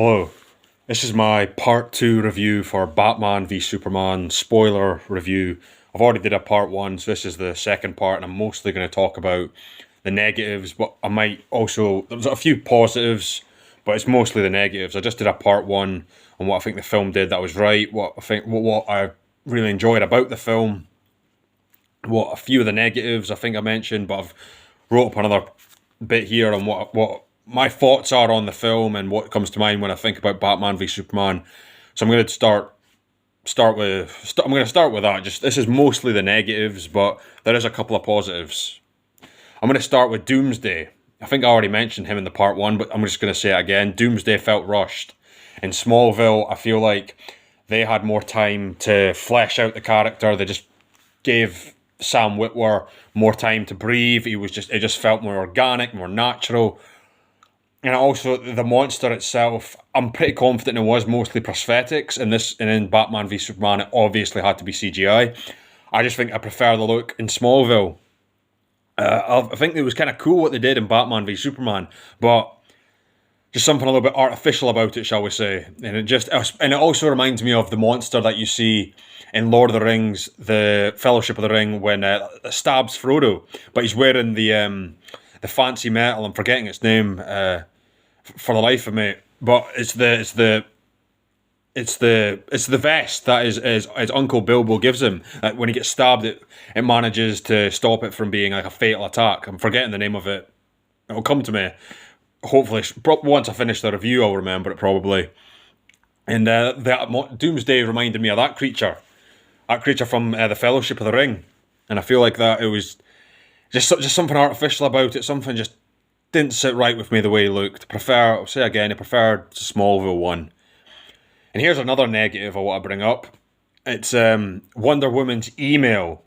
Hello, this is my part two review for Batman v Superman spoiler review. I've already did a part one, so this is the second part, and I'm mostly going to talk about the negatives, but I might also, there's a few positives, but it's mostly the negatives. I just did a part one on what I think the film did that was right, what I really enjoyed about the film, what a few of the negatives I think I mentioned, but I've wrote up another bit here on what my thoughts are on the film and what comes to mind when I think about Batman v Superman. So I'm going to I'm going to start with that. Just this is mostly the negatives, but there is a couple of positives. I'm going to start with Doomsday. I think I already mentioned him in the part one, but I'm just going to say it again. Doomsday felt rushed. In Smallville, I feel like they had more time to flesh out the character. They just gave Sam Witwer more time to breathe. It just felt more organic, more natural. And also the monster itself, I'm pretty confident it was mostly prosthetics. And in Batman v Superman, it obviously had to be CGI. I just think I prefer the look in Smallville. I think it was kind of cool what they did in Batman v Superman, but just something a little bit artificial about it, shall we say? And it also reminds me of the monster that you see in Lord of the Rings, the Fellowship of the Ring, when it stabs Frodo, but he's wearing the fancy metal. I'm forgetting its name for the life of me, but it's the vest that his Uncle Bilbo gives him. When he gets stabbed, it manages to stop it from being like a fatal attack. I'm forgetting the name of it. It'll come to me. Hopefully, once I finish the review, I'll remember it probably. And Doomsday reminded me of that creature from the Fellowship of the Ring, and I feel like that it was just something artificial about it. Something just didn't sit right with me the way he looked. I'll say again, I preferred Smallville one. And here's another negative I want to bring up. It's Wonder Woman's email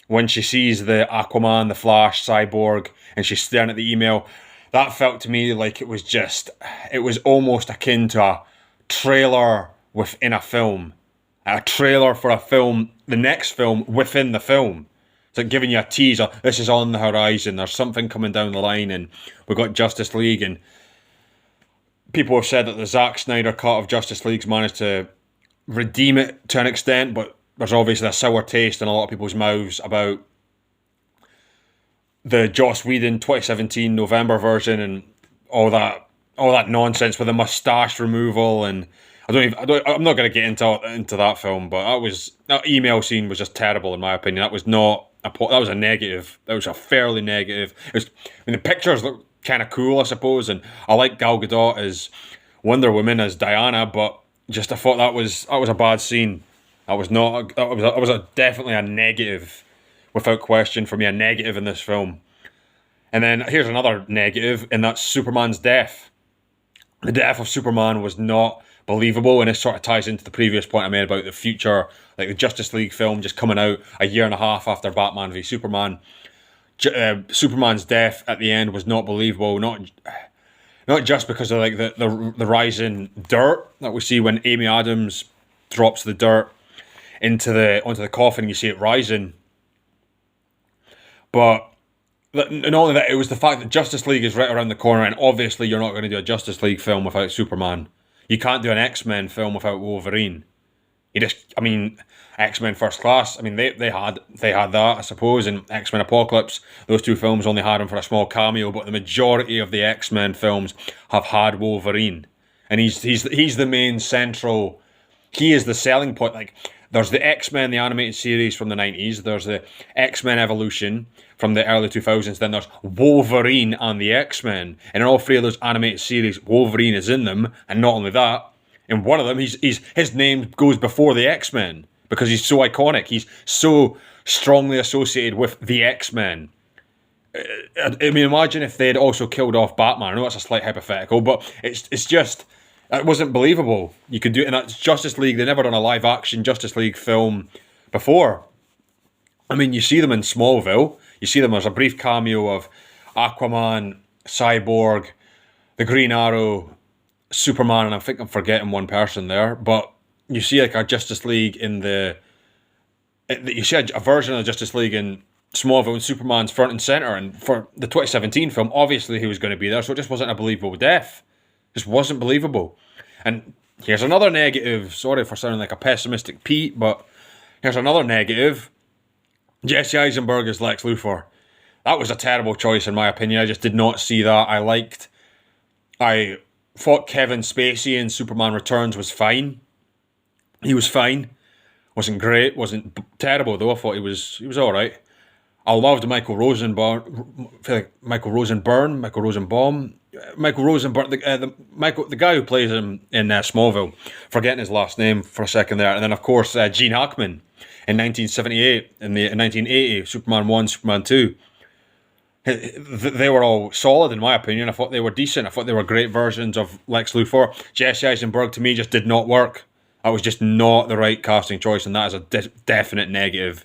when she sees the Aquaman, the Flash, Cyborg, and she's staring at the email. That felt to me like it was almost akin to a trailer within a film. A trailer for a film, the next film within the film. It's like giving you a teaser. This is on the horizon. There's something coming down the line, and we've got Justice League. And people have said that the Zack Snyder cut of Justice League's managed to redeem it to an extent, but there's obviously a sour taste in a lot of people's mouths about the Joss Whedon 2017 November version and all that nonsense with the mustache removal. And I'm not going to get into that film, but that email scene was just terrible in my opinion. That was a negative. That was a fairly negative. The pictures look kind of cool, I suppose, and I like Gal Gadot as Wonder Woman as Diana, but I thought that was a bad scene. That was definitely a negative, without question for me, a negative in this film. And then here's another negative, and that's Superman's death. The death of Superman was not believable, and it sort of ties into the previous point I made about the future, like the Justice League film just coming out a year and a half after Batman v Superman. Superman's death at the end was not believable, not just because of like the rising dirt that we see when Amy Adams drops the dirt onto the coffin. You see it rising, but not only that, it was the fact that Justice League is right around the corner, and obviously you're not going to do a Justice League film without Superman. You can't do an X-Men film without Wolverine. X-Men First Class, they had that, I suppose, and X-Men Apocalypse. Those two films only had him for a small cameo, but the majority of the X-Men films have had Wolverine. And he's the main central, he is the selling point. Like, there's the X-Men, the animated series from the 90s, there's the X-Men Evolution from the early 2000s, then there's Wolverine and the X-Men. And in all three of those animated series, Wolverine is in them, and not only that, in one of them, his name goes before the X-Men because he's so iconic. He's so strongly associated with the X-Men. Imagine if they'd also killed off Batman. I know that's a slight hypothetical, but it's just, it wasn't believable. You could do it, and that's Justice League. They never done a live action Justice League film before. You see them in Smallville. You see them as a brief cameo of Aquaman, Cyborg, the Green Arrow, Superman, and I think I'm forgetting one person there, but you see like a Justice League you see a version of the Justice League in Smallville and Superman's front and center, and for the 2017 film, obviously he was going to be there, so it just wasn't a believable death. Just wasn't believable. And here's another negative. Sorry for sounding like a pessimistic Pete, but here's another negative. Jesse Eisenberg as Lex Luthor. That was a terrible choice in my opinion. I just did not see that. I thought Kevin Spacey in Superman Returns was fine. He was fine. Wasn't great. Wasn't terrible though. I thought he was alright. I loved Michael Rosenbaum, the guy who plays him in Smallville. Forgetting his last name for a second there. And then, of course, Gene Hackman in 1978, in 1980, Superman 1, Superman 2. They were all solid, in my opinion. I thought they were decent. I thought they were great versions of Lex Luthor. Jesse Eisenberg, to me, just did not work. That was just not the right casting choice, and that is a definite negative.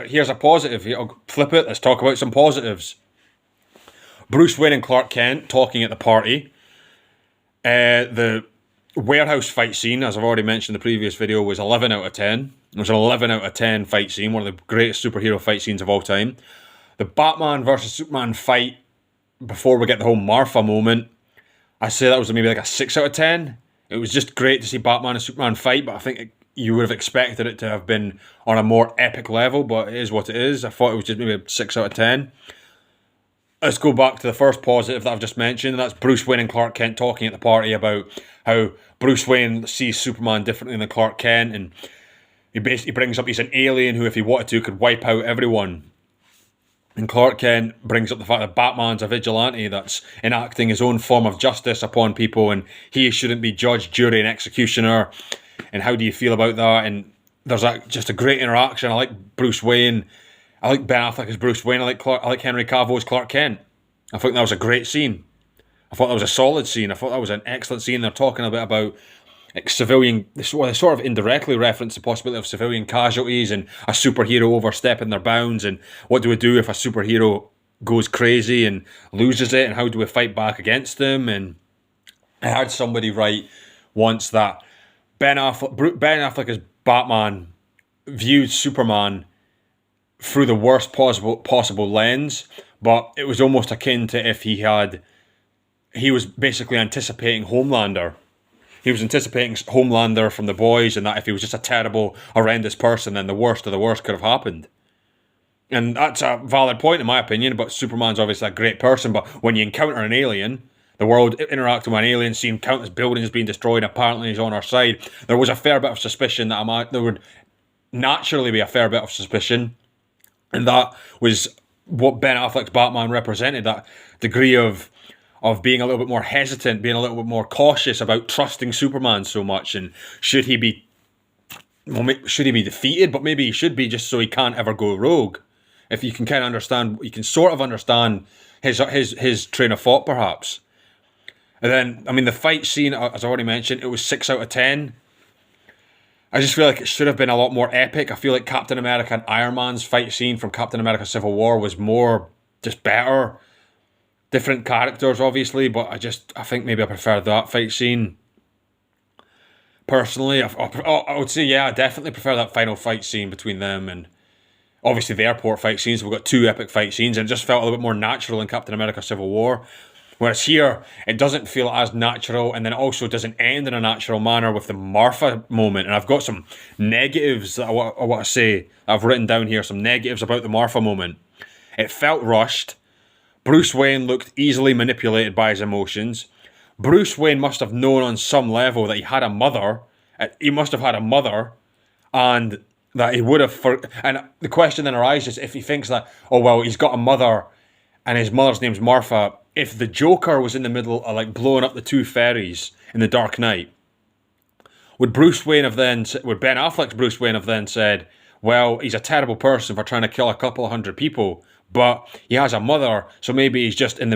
Here's a positive. I'll flip it. Let's talk about some positives. Bruce Wayne and Clark Kent talking at the party. The warehouse fight scene, as I've already mentioned in the previous video, was 11 out of 10. It was an 11 out of 10 fight scene, one of the greatest superhero fight scenes of all time. The Batman versus Superman fight, before we get the whole Martha moment, I say that was maybe like a 6 out of 10. It was just great to see Batman and Superman fight, but I think you would have expected it to have been on a more epic level, but it is what it is. I thought it was just maybe a 6 out of 10. Let's go back to the first positive that I've just mentioned, and that's Bruce Wayne and Clark Kent talking at the party about how Bruce Wayne sees Superman differently than Clark Kent, and he basically brings up he's an alien who, if he wanted to, could wipe out everyone. And Clark Kent brings up the fact that Batman's a vigilante that's enacting his own form of justice upon people, and he shouldn't be judge, jury, and executioner. And how do you feel about that? And there's just a great interaction. I like Bruce Wayne. I like Ben Affleck as Bruce Wayne. I like Henry Cavill as Clark Kent. I think that was a great scene. I thought that was a solid scene. I thought that was an excellent scene. They're talking a bit about like civilian. They sort of indirectly reference the possibility of civilian casualties and a superhero overstepping their bounds. And what do we do if a superhero goes crazy and loses it? And how do we fight back against them? And I heard somebody write once that Ben Affleck as Batman viewed Superman through the worst possible lens, but it was almost akin to if he was basically anticipating Homelander. He was anticipating Homelander from The Boys, and that if he was just a terrible, horrendous person, then the worst of the worst could have happened. And that's a valid point in my opinion, but Superman's obviously a great person, but when you encounter an alien, the world interacting with an alien, seeing countless buildings being destroyed, apparently he's on our side, there was a fair bit of suspicion that there would naturally be a fair bit of suspicion. And that was what Ben Affleck's Batman represented, that degree of being a little bit more hesitant, being a little bit more cautious about trusting Superman so much. And should he be defeated? But maybe he should be, just so he can't ever go rogue. If you can kind of understand, you can sort of understand his train of thought, perhaps. And then, I mean, the fight scene, as I already mentioned, it was 6 out of 10. I just feel like it should have been a lot more epic. I feel like Captain America and Iron Man's fight scene from Captain America Civil War was more, just better. Different characters, obviously, but I think maybe I prefer that fight scene. Personally, I would say, yeah, I definitely prefer that final fight scene between them, and obviously the airport fight scenes. We've got 2 epic fight scenes, and it just felt a little bit more natural in Captain America Civil War. Whereas here, it doesn't feel as natural, and then it also doesn't end in a natural manner with the Martha moment. And I've got some negatives that I want to say. I've written down here some negatives about the Martha moment. It felt rushed. Bruce Wayne looked easily manipulated by his emotions. Bruce Wayne must have known on some level that he had a mother. He must have had a mother, and that he would have... And the question then arises, if he thinks that, oh, well, he's got a mother, and his mother's name's Martha... If the Joker was in the middle of like blowing up the 2 ferries in The Dark Knight, would Ben Affleck's Bruce Wayne have then said, well, he's a terrible person for trying to kill a couple of hundred people, but he has a mother, so maybe he's just going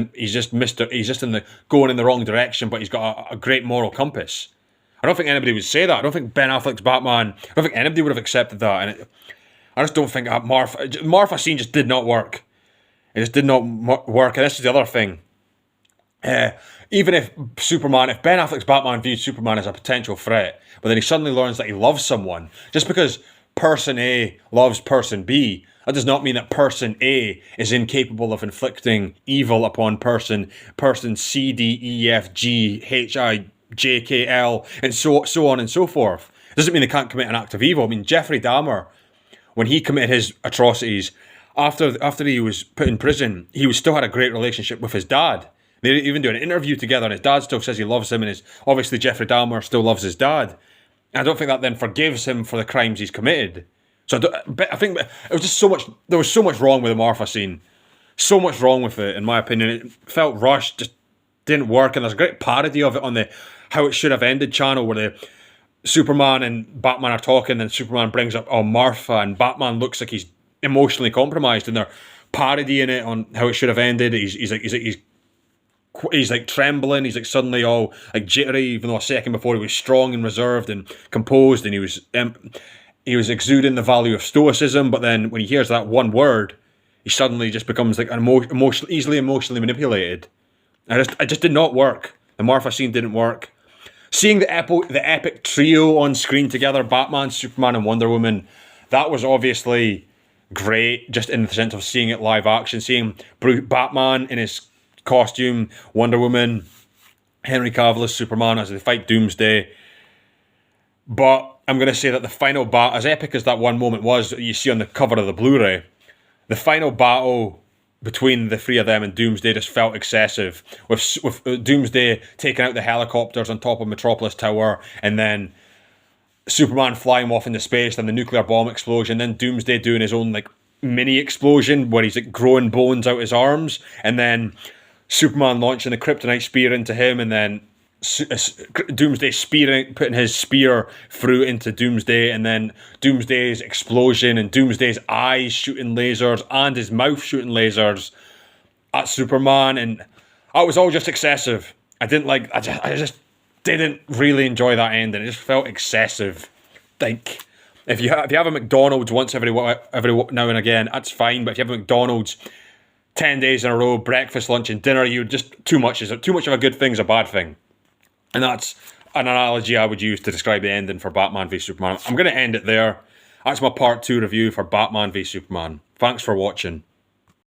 in the wrong direction, but he's got a great moral compass. I don't think anybody would say that. I don't think Ben Affleck's Batman, I don't think anybody would have accepted that, and I just don't think that Martha scene just did not work. It just did not work, and this is the other thing. Even if Ben Affleck's Batman viewed Superman as a potential threat, but then he suddenly learns that he loves someone, just because person A loves person B, That does not mean that person A is incapable of inflicting evil upon person C, D, E, F, G, H, I, J, K, L, and so on and so forth. It doesn't mean they can't commit an act of evil. I mean, Jeffrey Dahmer, when he committed his atrocities, after he was put in prison, he still had a great relationship with his dad. They even do an interview together, and his dad still says he loves him, and obviously Jeffrey Dahmer still loves his dad. And I don't think that then forgives him for the crimes he's committed. So I think it was just so much. There was so much wrong with the Martha scene, so much wrong with it, in my opinion. It felt rushed, just didn't work. And there's a great parody of it on the How It Should Have Ended channel, where the Superman and Batman are talking, and Superman brings up Martha, and Batman looks like he's emotionally compromised, and they're parodying it on How It Should Have Ended. He's like trembling. He's like suddenly all like jittery, even though a second before he was strong and reserved and composed, and he was exuding the value of stoicism. But then when he hears that one word, he suddenly just becomes like easily emotionally manipulated. It just did not work. The Martha scene didn't work. Seeing the epic trio on screen together, Batman, Superman, and Wonder Woman, that was obviously great, just in the sense of seeing it live action, seeing Batman in his costume, Wonder Woman, Henry Cavill as Superman as they fight Doomsday. But I'm going to say that the final battle, as epic as that one moment was that you see on the cover of the Blu-ray, the final battle between the three of them and Doomsday just felt excessive. With Doomsday taking out the helicopters on top of Metropolis Tower, and then Superman flying off into space, then the nuclear bomb explosion, then Doomsday doing his own like mini explosion where he's like growing bones out his arms, and then Superman launching the kryptonite spear into him, and then Doomsday putting his spear through into Doomsday, and then Doomsday's explosion, and Doomsday's eyes shooting lasers and his mouth shooting lasers at Superman, and it was all just excessive. I just didn't really enjoy that ending. It just felt excessive. Like if you have a McDonald's once every now and again, that's fine. But if you have a McDonald's 10 days in a row, breakfast, lunch, and dinner, you just too much of a good thing is a bad thing. And that's an analogy I would use to describe the ending for Batman v Superman. I'm going to end it there. That's my part 2 review for Batman v Superman. Thanks for watching.